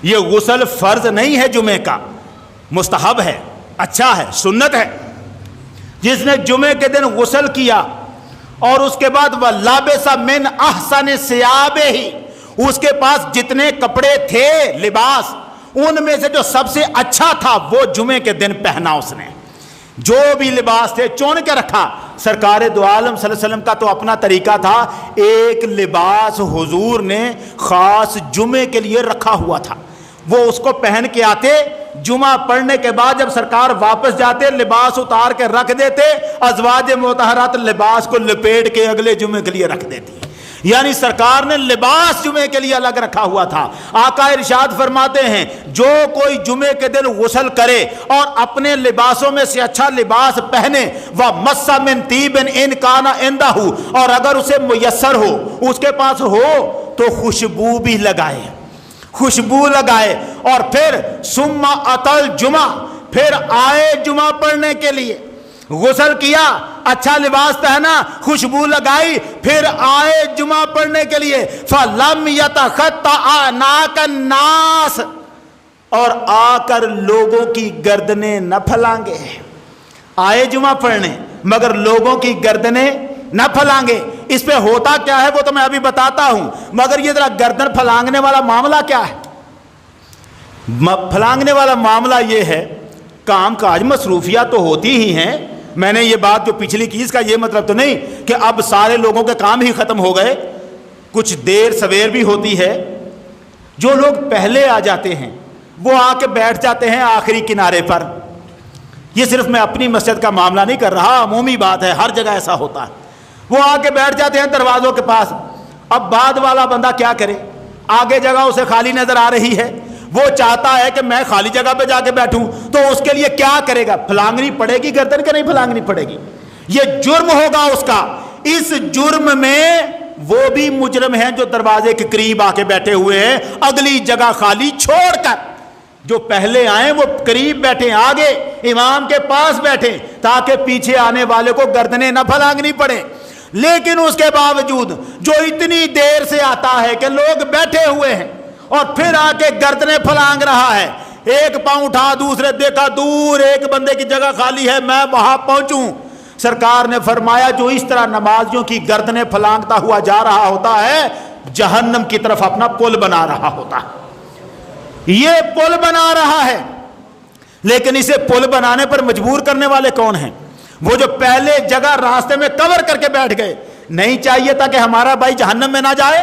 یہ غسل فرض نہیں ہے جمعے کا، مستحب ہے، اچھا ہے، سنت ہے. جس نے جمعے کے دن غسل کیا اور اس کے بعد وَلَبِسَ مِنْ أَحْسَنِ ثِيَابِهِ، اس کے پاس جتنے کپڑے تھے لباس، ان میں سے جو سب سے اچھا تھا وہ جمعے کے دن پہنا. اس نے جو بھی لباس تھے چون کے رکھا. سرکار دو عالم صلی اللہ علیہ وسلم کا تو اپنا طریقہ تھا، ایک لباس حضور نے خاص جمعے کے لیے رکھا ہوا تھا، وہ اس کو پہن کے آتے. جمعہ پڑھنے کے بعد جب سرکار واپس جاتے لباس اتار کے رکھ دیتے، ازواج مطہرات لباس کو لپیٹ کے اگلے جمعے کے لیے رکھ دیتی. یعنی سرکار نے لباس جمعے کے لیے الگ رکھا ہوا تھا. آقا ارشاد فرماتے ہیں جو کوئی جمعے کے دن غسل کرے اور اپنے لباسوں میں سے اچھا لباس پہنے، وَمَسَّ مِن طِيبٍ إِن كَانَ عِندَهُ، اور اگر اسے میسر ہو، اس کے پاس ہو تو خوشبو بھی لگائے، خوشبو لگائے. اور پھر ثم أَتَى الْجُمْعَةَ، پھر آئے جمعہ پڑھنے کے لیے. غسل کیا، اچھا لباس پہنا، خوشبو لگائی، پھر آئے جمعہ پڑھنے کے لیے. فَلَمْ يَتَخَطَّ أَعْنَاقَ النَّاسِ، اور آ کر لوگوں کی گردنیں نہ پھلانگے. آئے جمعہ پڑھنے مگر لوگوں کی گردنیں نہ پھلانگے. اس پہ ہوتا کیا ہے وہ تو میں ابھی بتاتا ہوں، مگر یہ ذرا گردن پھلانگنے والا معاملہ کیا ہے. پھلانگنے والا معاملہ یہ ہے، کام کاج مصروفیات تو ہوتی ہی ہیں. میں نے یہ بات جو پچھلی کی اس کا یہ مطلب تو نہیں کہ اب سارے لوگوں کے کام ہی ختم ہو گئے، کچھ دیر سویر بھی ہوتی ہے. جو لوگ پہلے آ جاتے ہیں وہ آ کے بیٹھ جاتے ہیں آخری کنارے پر. یہ صرف میں اپنی مسجد کا معاملہ نہیں کر رہا، عمومی بات ہے، ہر جگہ ایسا ہوتا ہے. وہ آ کے بیٹھ جاتے ہیں دروازوں کے پاس. اب بعد والا بندہ کیا کرے، آگے جگہ اسے خالی نظر آ رہی ہے، وہ چاہتا ہے کہ میں خالی جگہ پہ جا کے بیٹھوں، تو اس کے لیے کیا کرے گا؟ پھلانگنی پڑے گی گردن کے؟ نہیں پھلانگنی پڑے گی، یہ جرم ہوگا اس کا۔ اس جرم میں وہ بھی مجرم ہیں جو دروازے کے قریب آ کے بیٹھے ہوئے ہیں، اگلی جگہ خالی چھوڑ کر۔ جو پہلے آئیں وہ قریب بیٹھیں، آگے امام کے پاس بیٹھیں، تاکہ پیچھے آنے والے کو گردنیں نہ پھلانگنی پڑے۔ لیکن اس کے باوجود جو اتنی دیر سے آتا ہے کہ لوگ بیٹھے ہوئے ہیں اور پھر آ کے گردنیں پھلانگ رہا ہے، ایک پاؤں اٹھا دوسرے دیکھا دور ایک بندے کی جگہ خالی ہے، میں وہاں پہنچوں۔ سرکار نے فرمایا جو اس طرح نمازیوں کی گردنیں پھلانگتا ہوا جا رہا ہوتا ہے، جہنم کی طرف اپنا پل بنا رہا ہوتا ہے۔ یہ پل بنا رہا ہے، لیکن اسے پل بنانے پر مجبور کرنے والے کون ہیں؟ وہ جو پہلے جگہ راستے میں کور کر کے بیٹھ گئے۔ نہیں چاہیے تھا کہ ہمارا بھائی جہنم میں نہ جائے،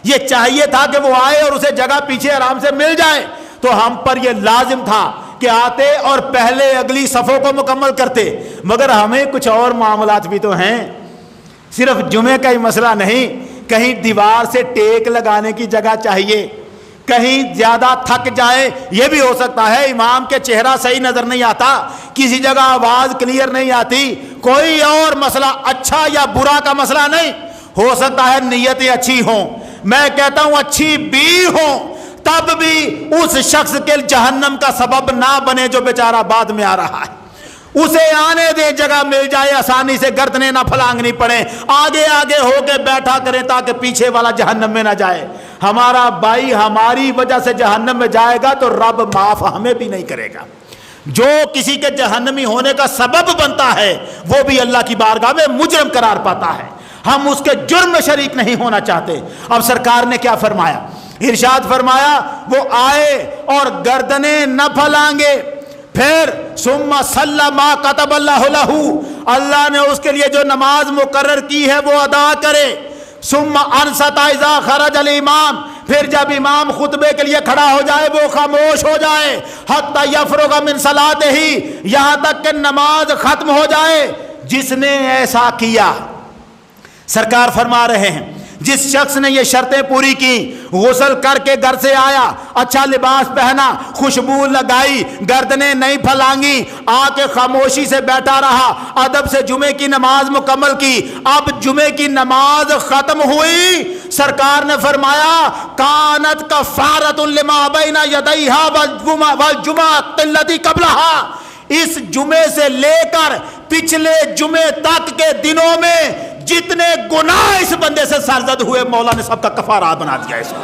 یہ چاہیے تھا کہ وہ آئے اور اسے جگہ پیچھے آرام سے مل جائے، تو ہم پر یہ لازم تھا کہ آتے اور پہلے اگلی صفوں کو مکمل کرتے۔ مگر ہمیں کچھ اور معاملات بھی تو ہیں، صرف جمعے کا ہی مسئلہ نہیں، کہیں دیوار سے ٹیک لگانے کی جگہ چاہیے، کہیں زیادہ تھک جائے، یہ بھی ہو سکتا ہے امام کے چہرہ صحیح نظر نہیں آتا، کسی جگہ آواز کلیئر نہیں آتی، کوئی اور مسئلہ اچھا یا برا کا مسئلہ نہیں، ہو سکتا ہے نیتیں اچھی ہوں، میں کہتا ہوں اچھی بھی ہوں، تب بھی اس شخص کے جہنم کا سبب نہ بنے جو بیچارہ بعد میں آ رہا ہے۔ اسے آنے دے، جگہ مل جائے، آسانی سے گردنیں نہ پھلانگنی پڑے، آگے آگے ہو کے بیٹھا کریں تاکہ پیچھے والا جہنم میں نہ جائے۔ ہمارا بھائی ہماری وجہ سے جہنم میں جائے گا تو رب معاف ہمیں بھی نہیں کرے گا۔ جو کسی کے جہنمی ہونے کا سبب بنتا ہے وہ بھی اللہ کی بارگاہ میں مجرم قرار پاتا ہے، ہم اس کے جرم میں شریک نہیں ہونا چاہتے۔ اب سرکار نے کیا فرمایا؟ ارشاد فرمایا وہ آئے اور گردنیں نہ پھلانگے، پھر ثم صلی ما کتب اللہ لہ، اللہ نے اس کے لیے جو نماز مقرر کی ہے وہ ادا کرے، ثم انصت اذا خرج الامام، پھر جب امام خطبے کے لیے کھڑا ہو جائے وہ خاموش ہو جائے، حتی یفرغ من صلاتہ، یہاں تک کہ نماز ختم ہو جائے۔ جس نے ایسا کیا، سرکار فرما رہے ہیں جس شخص نے یہ شرطیں پوری کی، غسل کر کے گھر سے آیا، اچھا لباس پہنا، خوشبو لگائی، گردنیں نہیں پھلانگی، آ کے خاموشی سے بیٹھا رہا، ادب سے جمعے کی نماز مکمل کی، اب جمعے کی نماز ختم ہوئی، سرکار نے فرمایا کانت کفارۃ لما بین یدیہا والجمعۃ التی قبلہا، اس جمعے سے لے کر پچھلے جمعے تک کے دنوں میں جتنے گناہ اس بندے سے سرزد ہوئے مولا نے سب کا کفارہ بنا دیا۔ اس کو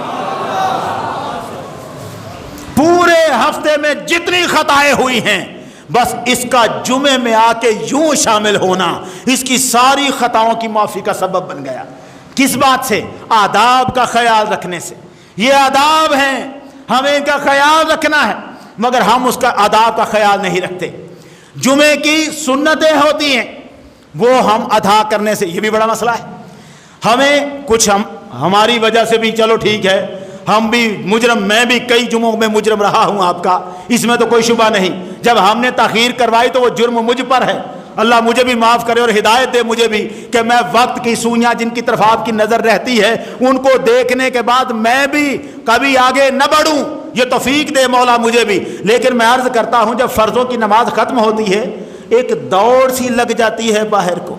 پورے ہفتے میں جتنی خطائیں ہوئی ہیں، بس اس کا جمعے میں آ کے یوں شامل ہونا اس کی ساری خطاؤں کی معافی کا سبب بن گیا۔ کس بات سے؟ آداب کا خیال رکھنے سے۔ یہ آداب ہیں، ہمیں ان کا خیال رکھنا ہے، مگر ہم اس کا آداب کا خیال نہیں رکھتے۔ جمعے کی سنتیں ہوتی ہیں وہ ہم ادا کرنے سے، یہ بھی بڑا مسئلہ ہے۔ ہمیں کچھ ہماری وجہ سے بھی، چلو ٹھیک ہے، ہم بھی مجرم، میں بھی کئی جمعوں میں مجرم رہا ہوں آپ کا، اس میں تو کوئی شبہ نہیں، جب ہم نے تاخیر کروائی تو وہ جرم مجھ پر ہے، اللہ مجھے بھی معاف کرے اور ہدایت دے مجھے بھی کہ میں وقت کی سوئیاں جن کی طرف آپ کی نظر رہتی ہے ان کو دیکھنے کے بعد میں بھی کبھی آگے نہ بڑھوں، یہ توفیق دے مولا مجھے بھی۔ لیکن میں عرض کرتا ہوں جب فرضوں کی نماز ختم ہوتی ہے ایک دوڑ سی لگ جاتی ہے باہر کو،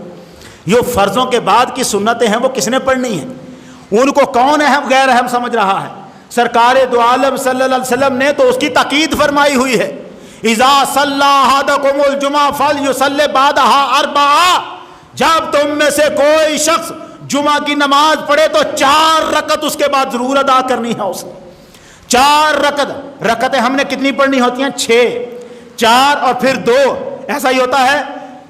یہ فرضوں کے بعد کی سنتیں ہیں وہ کس نے پڑھنی ہیں، ان کو کون اہم غیر اہم سمجھ رہا ہے؟ سرکار دو عالم صلی اللہ علیہ وسلم نے تو اس کی تاکید فرمائی ہوئی ہے، اذا صلی احدکم الجمعہ فلیصلی بعدہا اربعا، جب تم میں سے کوئی شخص جمعہ کی نماز پڑھے تو 4 رکعت اس کے بعد ضرور ادا کرنی ہے اسے۔ 4 رکعتیں ہم نے کتنی پڑھنی ہوتی ہیں؟ 6، 4 اور پھر 2، ایسا ہی ہوتا ہے،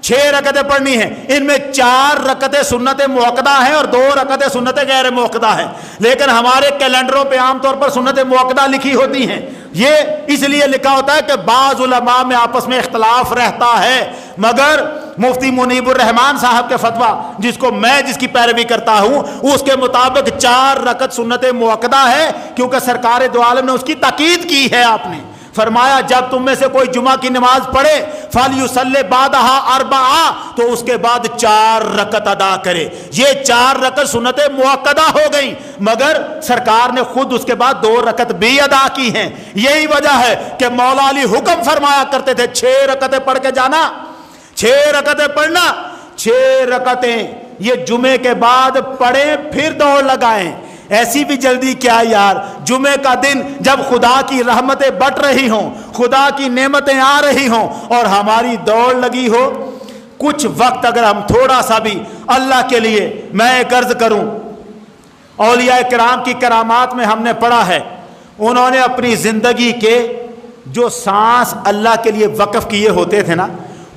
6 رکعتیں پڑھنی ہیں، ان میں 4 رکعتیں سنت موقدہ ہیں اور 2 رکعتیں سنت غیر موقدہ ہیں، لیکن ہمارے کیلنڈروں پہ عام طور پر سنت موقدہ لکھی ہوتی ہیں۔ یہ اس لیے لکھا ہوتا ہے کہ بعض علماء میں آپس میں اختلاف رہتا ہے، مگر مفتی منیب الرحمان صاحب کے فتویٰ جس کی پیروی کرتا ہوں اس کے مطابق 4 رکعت سنت موقدہ ہے، کیونکہ سرکار دو عالم نے اس کی تاکید کی ہے۔ آپ نے فرمایا جب تم میں سے کوئی جمعہ کی نماز پڑھے فَلْيُصَلِّ بَعْدَهَا أَرْبَعًا، تو اس کے بعد 4 رکعت ادا کرے۔ یہ 4 رکعت سنت مؤکدہ ہو گئی، مگر سرکار نے خود اس کے بعد 2 رکعت بھی ادا کی ہیں۔ یہی وجہ ہے کہ مولا علی حکم فرمایا کرتے تھے 6 رکعتیں پڑھ کے جانا، 6 رکعتیں پڑھنا، 6 رکعتیں یہ جمعے کے بعد پڑھیں پھر دوڑ لگائیں۔ ایسی بھی جلدی کیا یار، جمعے کا دن جب خدا کی رحمتیں بٹ رہی ہوں، خدا کی نعمتیں آ رہی ہوں اور ہماری دوڑ لگی ہو، کچھ وقت اگر ہم تھوڑا سا بھی اللہ کے لیے، میں ایک عرض کروں، اولیاء کرام کی کرامات میں ہم نے پڑھا ہے، انہوں نے اپنی زندگی کے جو سانس اللہ کے لیے وقف کیے ہوتے تھے نا،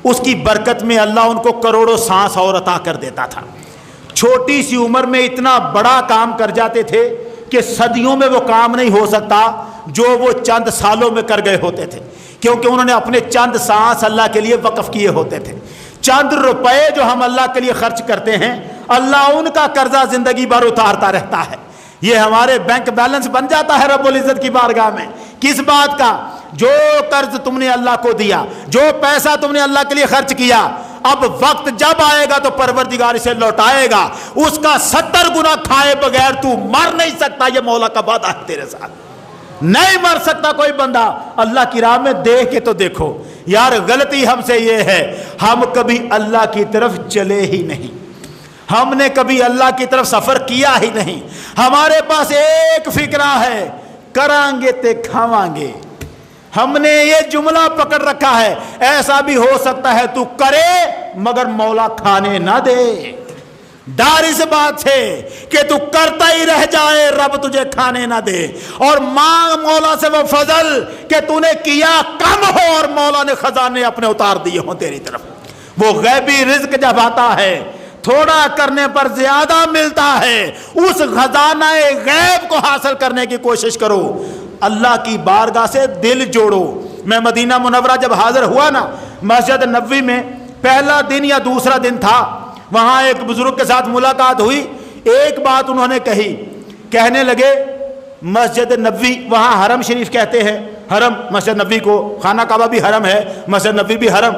اس کی برکت میں اللہ ان کو کروڑوں سانس اور عطا کر دیتا تھا۔ چھوٹی سی عمر میں اتنا بڑا کام کر جاتے تھے کہ صدیوں میں وہ کام نہیں ہو سکتا جو وہ چند سالوں میں کر گئے ہوتے تھے، کیونکہ انہوں نے اپنے چند سانس اللہ کے لیے وقف کیے ہوتے تھے۔ چند روپے جو ہم اللہ کے لیے خرچ کرتے ہیں، اللہ ان کا قرضہ زندگی بھر اتارتا رہتا ہے۔ یہ ہمارے بینک بیلنس بن جاتا ہے رب العزت کی بارگاہ میں۔ کس بات کا؟ جو قرض تم نے اللہ کو دیا، جو پیسہ تم نے اللہ کے لیے خرچ کیا، اب وقت جب آئے گا تو پروردگار اسے لوٹائے گا، اس کا 70 گنا کھائے بغیر تو مر نہیں سکتا۔ یہ مولا کا وعدہ ہے تیرے ساتھ، نہیں مر سکتا کوئی بندہ۔ اللہ کی راہ میں دیکھ کے تو دیکھو یار، غلطی ہم سے یہ ہے، ہم کبھی اللہ کی طرف چلے ہی نہیں، ہم نے کبھی اللہ کی طرف سفر کیا ہی نہیں۔ ہمارے پاس ایک فکرہ ہے، کریں گے تے کھاواں گے۔ ہم نے یہ جملہ پکڑ رکھا ہے، ایسا بھی ہو سکتا ہے تو کرے مگر مولا کھانے نہ دے۔ ڈر اس بات سے کہ تو کرتا ہی رہ جائے، رب تجھے کھانے نہ دے، اور مانگ مولا سے وہ فضل کہ تو نے کیا کم ہو اور مولا نے خزانے اپنے اتار دیے ہوں تیری طرف۔ وہ غیبی رزق جب آتا ہے، تھوڑا کرنے پر زیادہ ملتا ہے، اس خزانہ غیب کو حاصل کرنے کی کوشش کرو۔ اللہ کی بارگاہ سے دل جوڑو۔ میں مدینہ منورہ جب حاضر ہوا نا، مسجد نبوی میں پہلا دن یا دوسرا دن تھا، وہاں ایک بزرگ کے ساتھ ملاقات ہوئی۔ ایک بات انہوں نے کہی، کہنے لگے مسجد نبوی، وہاں حرم شریف کہتے ہیں، حرم مسجد نبوی کو، خانہ کعبہ بھی حرم ہے، مسجد نبوی بھی حرم۔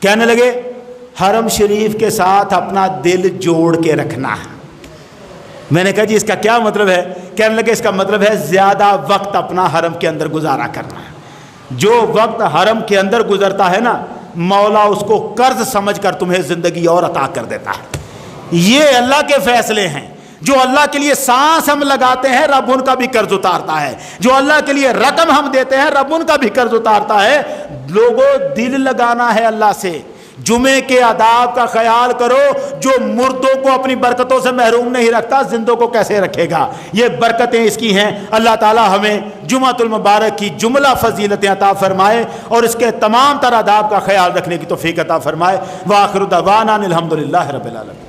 کہنے لگے حرم شریف کے ساتھ اپنا دل جوڑ کے رکھنا ہے۔ میں نے کہا جی اس کا کیا مطلب ہے؟ کہنے لگے اس کا مطلب ہے زیادہ وقت اپنا حرم کے اندر گزارا کرنا ہے۔ جو وقت حرم کے اندر گزرتا ہے نا، مولا اس کو قرض سمجھ کر تمہیں زندگی اور عطا کر دیتا ہے۔ یہ اللہ کے فیصلے ہیں۔ جو اللہ کے لیے سانس ہم لگاتے ہیں، رب ان کا بھی قرض اتارتا ہے۔ جو اللہ کے لیے رقم ہم دیتے ہیں، رب ان کا بھی قرض اتارتا ہے۔ لوگوں دل لگانا ہے اللہ سے۔ جمعے کے آداب کا خیال کرو، جو مردوں کو اپنی برکتوں سے محروم نہیں رکھتا، زندوں کو کیسے رکھے گا؟ یہ برکتیں اس کی ہیں۔ اللہ تعالی ہمیں جمعۃ المبارک کی جملہ فضیلتیں عطا فرمائے اور اس کے تمام تر آداب کا خیال رکھنے کی توفیق عطا فرمائے۔ وآخر دعوانا الحمدللہ رب العالمین۔